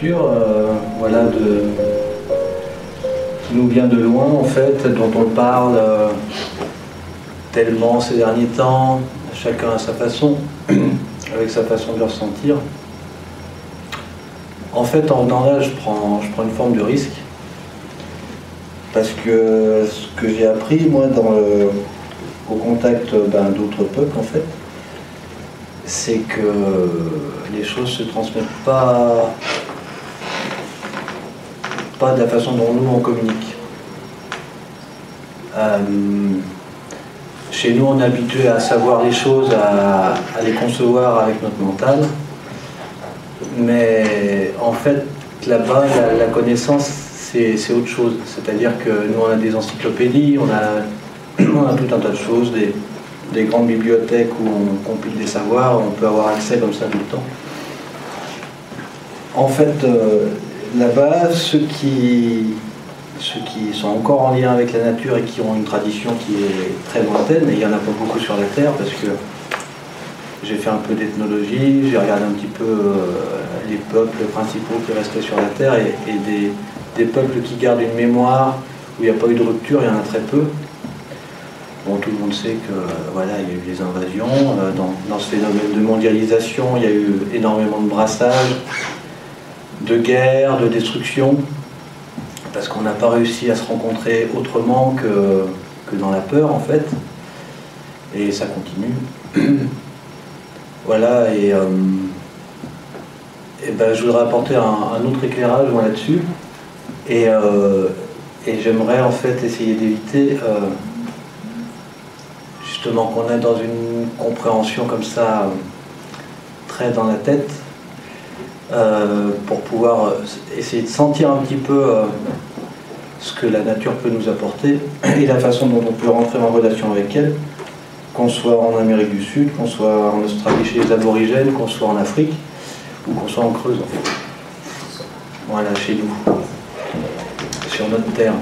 nature, voilà, qui nous vient de loin en fait, dont on parle tellement ces derniers temps, chacun à sa façon, avec sa façon de le ressentir. En fait, en venant là, je prends une forme de risque, parce que ce que j'ai appris, moi, au contact d'autres peuples, en fait, c'est que les choses ne se transmettent pas de la façon dont nous, on communique. Chez nous, on est habitué à savoir les choses, à les concevoir avec notre mental. Mais en fait, là-bas, la connaissance, c'est autre chose. C'est-à-dire que nous, on a des encyclopédies, on a tout un tas de choses, des grandes bibliothèques où on compile des savoirs, on peut avoir accès comme ça tout le temps. En fait, là-bas, ceux qui sont encore en lien avec la nature et qui ont une tradition qui est très lointaine, et il n'y en a pas beaucoup sur la Terre, parce que j'ai fait un peu d'ethnologie, j'ai regardé un petit peu les peuples principaux qui restaient sur la Terre, et des peuples qui gardent une mémoire où il n'y a pas eu de rupture, il y en a très peu. Bon, tout le monde sait que voilà, il y a eu des invasions, dans ce phénomène de mondialisation, il y a eu énormément de brassage, de guerre, de destruction, parce qu'on n'a pas réussi à se rencontrer autrement que dans la peur en fait, et ça continue. Voilà, et je voudrais apporter un autre éclairage moi là-dessus, et j'aimerais en fait essayer d'éviter justement qu'on est dans une compréhension comme ça très dans la tête, pour pouvoir essayer de sentir un petit peu ce que la nature peut nous apporter et la façon dont on peut rentrer en relation avec elle, qu'on soit en Amérique du Sud, qu'on soit en Australie chez les aborigènes, qu'on soit en Afrique ou qu'on soit en Creuse en fait. Voilà, chez nous, sur notre terre.